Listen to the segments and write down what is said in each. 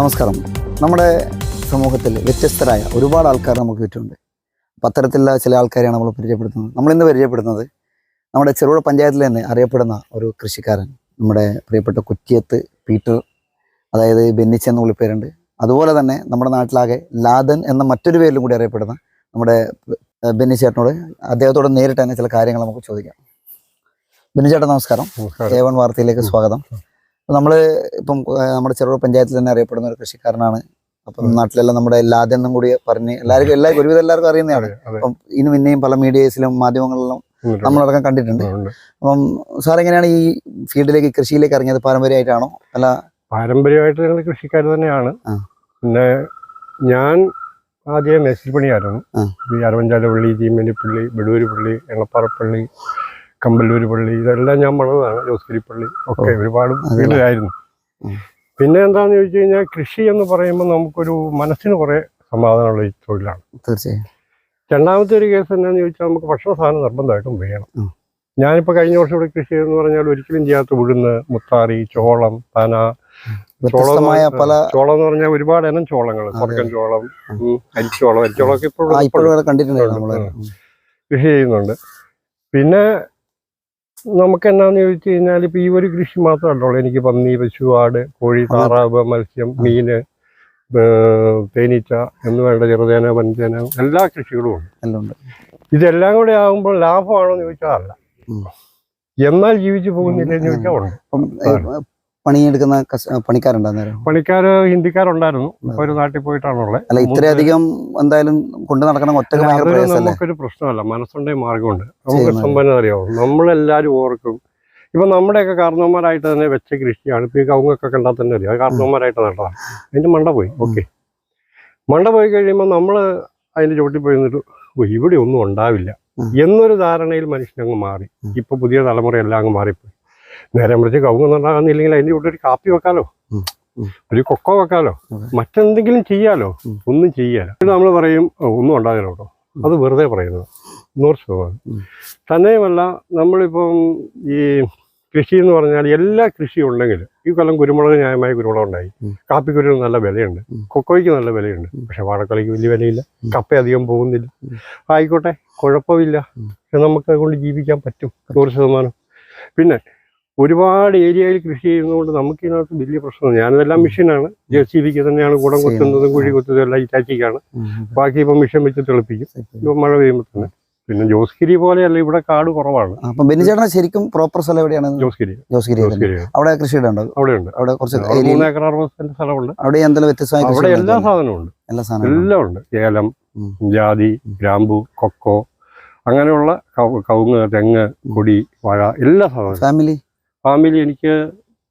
നമസ്കാരം. നമ്മുടെ സമൂഹത്തിൽ വ്യത്യസ്തരായ ഒരുപാട് ആൾക്കാർ നമുക്ക് ചുറ്റുമുണ്ട്. അത്തരത്തിലുള്ള ചില ആൾക്കാരെയാണ് നമ്മൾ പരിചയപ്പെടുത്തുന്നത്. നമ്മളിന്ന് പരിചയപ്പെടുന്നത് നമ്മുടെ ചെറുപുഴ പഞ്ചായത്തിൽ തന്നെ അറിയപ്പെടുന്ന ഒരു കൃഷിക്കാരൻ, നമ്മുടെ പ്രിയപ്പെട്ട കുറ്റിയത്ത് പീറ്റർ, അതായത് ബെന്നിച്ച എന്ന വിളിപ്പേരുണ്ട്. അതുപോലെ തന്നെ നമ്മുടെ നാട്ടിലാകെ ലാദൻ എന്ന മറ്റൊരു പേരിലും കൂടി അറിയപ്പെടുന്ന നമ്മുടെ ബെന്നിച്ചേട്ടനോട് അദ്ദേഹത്തോട് നേരിട്ട് തന്നെ ചില കാര്യങ്ങൾ നമുക്ക് ചോദിക്കാം. ബെന്നിച്ചേട്ടൻ നമസ്കാരം. A1 വാർത്തയിലേക്ക് സ്വാഗതം. നമ്മൾ ഇപ്പം നമ്മുടെ ചെറുപുഴ പഞ്ചായത്തിൽ തന്നെ അറിയപ്പെടുന്ന ഒരു കൃഷിക്കാരനാണ്. അപ്പം നാട്ടിലെല്ലാം നമ്മുടെ ലാദൻ എന്നും കൂടി പറഞ്ഞ് ഒരുവിധം എല്ലാവർക്കും അറിയുന്നതാണ്. അപ്പം ഇനി പിന്നെയും പല മീഡിയസിലും മാധ്യമങ്ങളിലും നമ്മളടക്കം കണ്ടിട്ടുണ്ട്. അപ്പം സാർ എങ്ങനെയാണ് ഈ ഫീൽഡിലേക്ക്, കൃഷിയിലേക്ക് ഇറങ്ങിയത്? പാരമ്പര്യമായിട്ടാണോ അല്ല? പാരമ്പര്യമായിട്ട് ഞങ്ങൾ കൃഷിക്കാർ തന്നെയാണ്. പിന്നെ ഞാൻ ആദ്യം മേസ്തിരിപ്പണിയായിരുന്നു. ഈ അരവഞ്ചാലപ്പള്ളി, ചീമേനിപ്പള്ളി, ബെടൂരുപള്ളി, എളപ്പാറപ്പള്ളി, കമ്പല്ലൂർ പള്ളി, ഇതെല്ലാം ഞാൻ വളർന്നതാണ്. ജോസ്ഗിരിപ്പള്ളി ഒക്കെ ഒരുപാട് ഫീൽഡിലായിരുന്നു. പിന്നെ എന്താണെന്ന് ചോദിച്ചു കഴിഞ്ഞാൽ, കൃഷി എന്ന് പറയുമ്പോൾ നമുക്കൊരു മനസ്സിന് കുറേ സമാധാനമുള്ള ഈ തൊഴിലാണ്. തീർച്ചയായും. രണ്ടാമത്തെ ഒരു കേസ് എന്താണെന്ന് ചോദിച്ചാൽ, നമുക്ക് ഭക്ഷണ സാധനം നിർബന്ധമായിട്ടും വേണം. ഞാനിപ്പോൾ കഴിഞ്ഞ വർഷം ഇവിടെ കൃഷി ചെയ്തെന്ന് പറഞ്ഞാൽ ഒരിക്കലും ചെയ്യാത്ത ഉഴുന്ന്, മുത്താറി, ചോളം, പന. ചോളം എന്ന് പറഞ്ഞാൽ ഒരുപാട് ഇനം ചോളങ്ങൾ, സ്വർഗം ചോളം, അരിച്ചോളമൊക്കെ ഇപ്പോഴും കണ്ടിട്ടുണ്ട്, കൃഷി ചെയ്യുന്നുണ്ട്. പിന്നെ നമുക്ക് എന്നാന്ന് ചോദിച്ചു കഴിഞ്ഞാൽ, ഇപ്പം ഈ ഒരു കൃഷി മാത്രമല്ലോ. എനിക്ക് പന്നി, പശു, ആട്, കോഴി, താറാവ്, മത്സ്യം, മീന്, തേനീച്ച എന്ന് വേണ്ട ചെറുതേന, വൻതേന, എല്ലാ കൃഷികളും ഉണ്ട്. ഇതെല്ലാം കൂടെ ആകുമ്പോൾ ലാഭമാണോ എന്ന് ചോദിച്ചാൽ അല്ല. എന്നാൽ ജീവിച്ചു പോകുന്നില്ലെന്ന് ചോദിച്ചാൽ ഉണ്ട്. പണിയെടുക്കുന്ന പണിക്കാരുണ്ടായിരുന്നു. പണിക്കാര് ഹിന്ദിക്കാരുണ്ടായിരുന്നു. ഒരു നാട്ടിൽ പോയിട്ടാണുള്ളത്. അല്ല, ഇത്രയധികം എന്തായാലും കൊണ്ട് നടക്കണം. നമുക്കൊരു പ്രശ്നമല്ല, മനസ്സുണ്ടെങ്കിൽ മാർഗമുണ്ട്. നമുക്ക് സമ്പന്നം അറിയാവും. നമ്മളെല്ലാവരും ഓർക്കും. ഇപ്പൊ നമ്മുടെയൊക്കെ കാരണവന്മാരായിട്ട് തന്നെ വെച്ച കൃഷിയാണ്. ഇപ്പൊ ഈ കവുങ്ങൊക്കെ കണ്ടാൽ തന്നെ അറിയാം, കാരണവന്മാരായിട്ട് നട്ടതാണ്. അതിന്റെ മണ്ട പോയി. ഓക്കെ, മണ്ട പോയി കഴിയുമ്പോൾ നമ്മൾ അതിന്റെ ചുവട്ടിൽ പോയി നിന്നിട്ട് ഇവിടെ ഒന്നും ഉണ്ടാവില്ല എന്നൊരു ധാരണയിൽ മനുഷ്യനങ്ങ് മാറി. ഇപ്പൊ പുതിയ തലമുറയെല്ലാം അങ്ങ് മാറിപ്പോയി. നേരെ മറിച്ച് കവുങ്ങൊന്നും ഉണ്ടാകുന്നില്ലെങ്കിൽ അതിൻ്റെ കൂടെ ഒരു കാപ്പി വെക്കാലോ, ഒരു കൊക്കോ വെക്കാലോ, മറ്റെന്തെങ്കിലും ചെയ്യാലോ. ഒന്നും ചെയ്യാലോ. നമ്മൾ പറയും ഒന്നും ഉണ്ടാകില്ല കേട്ടോ. അത് വെറുതെ പറയുന്നത് 100%. തന്നെയുമല്ല, നമ്മളിപ്പം ഈ കൃഷി എന്ന് പറഞ്ഞാൽ എല്ലാ കൃഷിയും ഉണ്ടെങ്കിൽ ഈ കൊല്ലം കുരുമുളക് ന്യായമായ കുരുമുളക് ഉണ്ടായി, കാപ്പിക്കുരു നല്ല വിലയുണ്ട്, കൊക്കോയ്ക്ക് നല്ല വിലയുണ്ട്. പക്ഷെ വാഴക്കൊലയ്ക്ക് വലിയ വിലയില്ല, കപ്പ അധികം പോകുന്നില്ല. ആയിക്കോട്ടെ, കുഴപ്പമില്ല, നമുക്ക് അതുകൊണ്ട് ജീവിക്കാൻ പറ്റും 100%. പിന്നെ ഒരുപാട് ഏരിയയിൽ കൃഷി ചെയ്യുന്നതുകൊണ്ട് നമുക്ക് ഇതിനകത്ത് വലിയ പ്രശ്നമാണ്. ഞാനിതെല്ലാം മെഷീനാണ്. JCB തന്നെയാണ് കുടം കൊത്തുന്നതും കുഴി കൊത്തുന്നതും എല്ലാം ഇറ്റാച്ചിക്കാണ്. ബാക്കി ഇപ്പം മെഷീൻ വെച്ച് തെളിപ്പിക്കും ഇപ്പം മഴ പെയ്യുമ്പോൾ തന്നെ. പിന്നെ ജോസ്ഗിരി പോലെയല്ല, ഇവിടെ കാട് കുറവാണ്. അപ്പം ബെന്നിച്ചേട്ടൻ ശരിക്കും പ്രോപ്പർ സ്ഥലം എവിടെയാണ്? ജോസ്ഗിരി. അവിടെ കൃഷിയുടെ ഉണ്ട്? അവിടെ ഉണ്ട്. അവിടെ കുറച്ച് 3 ഏക്കർ 60 സെന്റ് സ്ഥലമുണ്ട്. അവിടെ എന്തെങ്കിലും വ്യത്യസ്തമായ അവിടെ എല്ലാ സാധനവും ഉണ്ട്. എല്ലാം ഉണ്ട്. ഏലം, ജാതി, ഗ്രാമ്പു, കൊക്കോ, അങ്ങനെയുള്ള കവുങ്ങ്, തെങ്ങ്, കൊടി, വാഴ, എല്ലാ സാധനവും. ഫാമിലി എനിക്ക്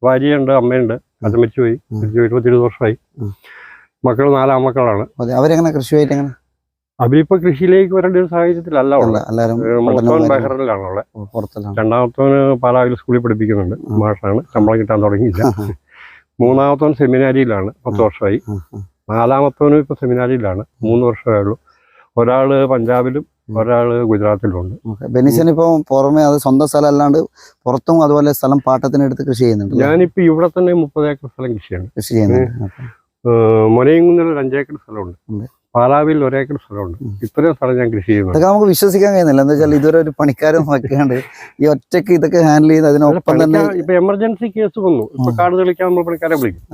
ഭാര്യയുണ്ട്, അമ്മയുണ്ട്. അത് മരിച്ചുപോയി. 20 വർഷമായി. മക്കൾ 4 ആൺമക്കളാണ്. അവരെങ്ങനെ കൃഷിയായിട്ട് എങ്ങനെ? അവരിപ്പോ കൃഷിയിലേക്ക് വരേണ്ട ഒരു സാഹചര്യത്തിലല്ല ഉള്ളത്. മൂത്തവൻ ബഹ്റിനിലാണുള്ളത്. രണ്ടാമത്തവന് പാലാവിൽ സ്കൂളിൽ പഠിപ്പിക്കുന്നുണ്ട്, മാഷാണ്. ശമ്പളം കിട്ടാൻ തുടങ്ങിയില്ല. മൂന്നാമത്തവൻ സെമിനാരിയിലാണ്, 10 വർഷമായി. നാലാമത്തവനും ഇപ്പൊ സെമിനാരിയിലാണ്, 3 വർഷമായുള്ളൂ. ഒരാള് പഞ്ചാബിലും ഒരാള് ഗുജറാത്തിലുണ്ട്. ബെന്നിച്ചന് ഇപ്പൊ പുറമെ അത് സ്വന്തം സ്ഥലം അല്ലാണ്ട് പുറത്തും അതുപോലെ സ്ഥലം പാട്ടത്തിനെടുത്ത് കൃഷി ചെയ്യുന്നുണ്ട്? ഞാനിപ്പോ ഇവിടെ തന്നെ 30 ഏക്കർ സ്ഥലം കൃഷി ചെയ്യുന്നുണ്ട്. മൊനയങ്കുന്നിൽ 5 ഏക്കർ സ്ഥലമുണ്ട്. പാലാവിൽ 1 ഏക്കർ സ്ഥലമുണ്ട്. ഇത്രയും സ്ഥലം ഞാൻ കൃഷി ചെയ്യുന്നു. അതൊക്കെ നമുക്ക് വിശ്വസിക്കാൻ കഴിയുന്നില്ല. എന്താ വെച്ചാൽ ഇതുവരെ ഒരു പണിക്കാരും നോക്കിയാണ്ട് ഈ ഒറ്റയ്ക്ക് ഇതൊക്കെ ഹാൻഡിൽ ചെയ്ത് അതിനൊപ്പം തന്നെ ഇപ്പൊ എമർജൻസി കേസ് വന്നു. ഇപ്പൊ കാട് തെളിക്കാൻ നമ്മൾ പണിക്കാരെ വിളിക്കും.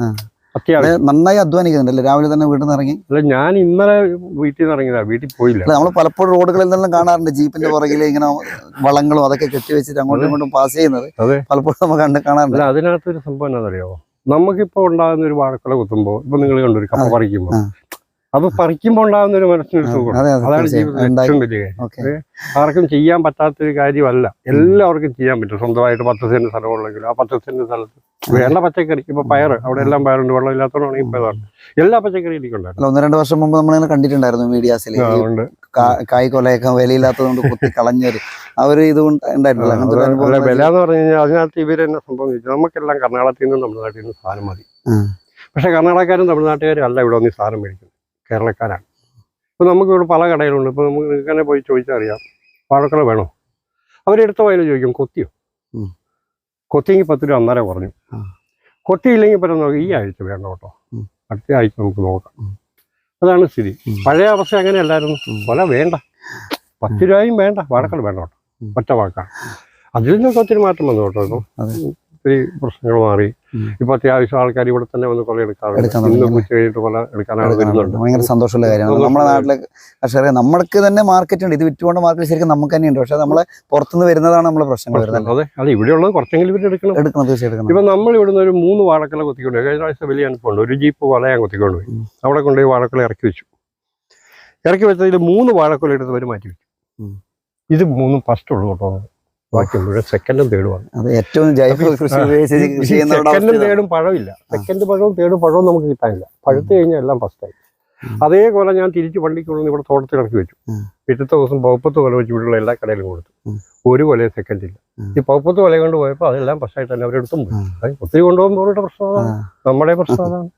നന്നായി അധ്വാനിക്കുന്നുണ്ടല്ലേ? രാവിലെ തന്നെ വീട്ടിൽ നിന്ന് ഇറങ്ങി? അല്ല, ഞാൻ ഇന്നലെ വീട്ടിൽ നിന്ന് ഇറങ്ങിയതാ, വീട്ടിൽ പോയില്ല. നമ്മൾ പലപ്പോഴും റോഡുകളിൽ നിന്നെല്ലാം കാണാറുണ്ട് ജീപ്പിന്റെ പുറകിൽ ഇങ്ങനെ വളങ്ങളും അതൊക്കെ കെട്ടിവെച്ചിട്ട് അങ്ങോട്ടും ഇങ്ങോട്ടും പാസ് ചെയ്യുന്നത് പലപ്പോഴും നമുക്ക് കാണാറുണ്ട്. അതിനകത്തൊരു സംഭവം എന്താണെന്നറിയാമോ? നമുക്കിപ്പോ ഉണ്ടാകുന്ന ഒരു വാഴക്കൊല കുത്തുമ്പോ, ഇപ്പൊ നിങ്ങൾ കണ്ടൊരു കപ്പ പറിക്കുമ്പോ, അത് പറിക്കുമ്പോൾ ഉണ്ടാകുന്ന ഒരു മനസ്സിനൊരു സുഖം. അതാണ് ജീവിതത്തിൽ ഏറ്റവും വലിയ കാര്യം. ആർക്കും ചെയ്യാൻ പറ്റാത്തൊരു കാര്യമല്ല, എല്ലാവർക്കും ചെയ്യാൻ പറ്റും. സ്വന്തമായിട്ട് 10 സെന്റ് സ്ഥലമുള്ളെങ്കിലും ആ 10 സെന്റ് സ്ഥലത്ത് വേണ്ട പച്ചക്കറി, ഇപ്പൊ പയറ്, അവിടെ എല്ലാം പയറുണ്ട്. വെള്ളം ഇല്ലാത്തതുകൊണ്ടാണെങ്കിൽ ഇപ്പൊ എല്ലാ പച്ചക്കറിയും എനിക്കുണ്ടായിരുന്നു. 1-2 വർഷം മുമ്പ് നമ്മളിങ്ങനെ കണ്ടിട്ടുണ്ടായിരുന്നു മീഡിയാസിൽ, കായ്ക്കൊലയൊക്കെ വിലയില്ലാത്തതുകൊണ്ട് കുത്തി കളഞ്ഞൊരു ഇത് ഉണ്ടായിട്ടില്ല. വില എന്ന് പറഞ്ഞു കഴിഞ്ഞാൽ അതിനകത്ത് ഇവരെന്നെ സംഭവം ചോദിച്ചു, നമുക്കെല്ലാം കർണാടകത്തിൽ നിന്നും തമിഴ്നാട്ടിൽ നിന്നും സാധനം മതി. പക്ഷെ കർണാടകക്കാരും തമിഴ്നാട്ടുകാരും അല്ല ഇവിടെ ഒന്ന് സാധനം മേടിക്കുന്നത്, കേരളക്കാരാണ്. ഇപ്പൊ നമുക്ക് ഇവിടെ പല കടയിലുണ്ട്. ഇപ്പൊ നമുക്ക് ഇങ്ങനെ പോയി ചോദിച്ചാൽ അറിയാം, വാഴക്കൊല വേണോ? അവരെടുത്ത വയൽ ചോദിക്കും, കൊത്തിയോ? കൊത്തിയെങ്കിൽ 10 രൂപ അന്നേരം കുറഞ്ഞു. കൊത്തിയില്ലെങ്കിൽ പറ്റുന്ന ഈ ആഴ്ച വേണ്ട കേട്ടോ, അടുത്ത ആഴ്ച നമുക്ക് നോക്കാം. അതാണ് സ്ഥിതി. പഴയ അവസ്ഥ അങ്ങനെയല്ലായിരുന്നു. കൊല വേണ്ട, 10 രൂപയും വേണ്ട, വാഴക്കൾ വേണ്ട കേട്ടോ, ഒറ്റ വാക്കാണ്. അതിൽ നിന്നൊക്കെ ഒത്തിരി മാറ്റം വന്നു കേട്ടോ. ഇപ്പം ഒത്തിരി പ്രശ്നങ്ങൾ മാറി. ഇപ്പൊ അത്യാവശ്യം ആൾക്കാർ ഇവിടെ തന്നെ വന്ന് കൊല എടുക്കാറുണ്ട്. ഇന്ന് ഉച്ച കഴിഞ്ഞിട്ട് കൊല എടുക്കാനാണ് വരുന്നുണ്ട്. ഭയങ്കര സന്തോഷമുള്ള കാര്യമാണ്. നമ്മുടെ നാട്ടിലെ കർഷകരെ നമ്മൾക്ക് തന്നെ മാർക്കറ്റ് ഉണ്ട്. ഇത് വിറ്റുകൊണ്ട് മാർക്കറ്റ് ശരിക്കും നമുക്ക് തന്നെ ഉണ്ട്. പക്ഷെ നമ്മളെ പുറത്തുനിന്ന് വരുന്നതാണ് നമ്മളെ പ്രശ്നങ്ങൾ വരുന്നത്. അതെ അതെ, ഇവിടെയുള്ളത് കുറച്ചെങ്കിലും ഇവർ എടുക്കണം. തീർച്ചയായിട്ടും. ഇപ്പൊ നമ്മൾ ഇവിടുന്ന് ഒരു 3 വാഴക്കല കൊത്തിക്കൊണ്ട് കഴിഞ്ഞ പ്രാവശ്യം വലിയ അനുഭവമുണ്ട്. ഒരു ജീപ്പ് വല ഞാൻ കൊത്തിക്കൊണ്ട് പോയി. അവിടെ കൊണ്ടുപോയി വാഴക്കുല ഇറക്കി വെച്ചു. ഇറക്കി വെച്ചതിൽ 3 വാഴക്കുല എടുത്ത് അവർ മാറ്റി വെച്ചു. ഇത് 3 ഫസ്റ്റ് ഉള്ളു കേട്ടോ. ബാക്കി മുഴുവൻ സെക്കൻഡും തേർഡുമാണ്. സെക്കൻഡും തേർഡും പഴമില്ല. സെക്കൻഡ് പഴവും തേർഡ് പഴവും നമുക്ക് കിട്ടാനില്ല. പഴുത്ത് കഴിഞ്ഞാൽ എല്ലാം ഫസ്റ്റായി. അതേപോലെ ഞാൻ തിരിച്ച് വണ്ടിക്ക് കൊണ്ടുവന്ന് ഇവിടെ തോട്ടത്തിൽ ഇറക്കി വെച്ചു. പിറ്റത്തെ ദിവസം 10 കൊല വെച്ച് ഇവിടെയുള്ള എല്ലാ കടയിലും കൊടുത്തു. ഒരു കൊലയും സെക്കൻഡില്ല. ഈ 10 കൊല കൊണ്ട് പോയപ്പോൾ അതെല്ലാം ഫസ്റ്റായിട്ട് തന്നെ അവരെടുത്തും പോയി. ഒത്തിരി കൊണ്ടുപോകുമ്പോൾ അവരുടെ പ്രശ്നം അതാണ്, നമ്മുടെ പ്രശ്നം അതാണ്.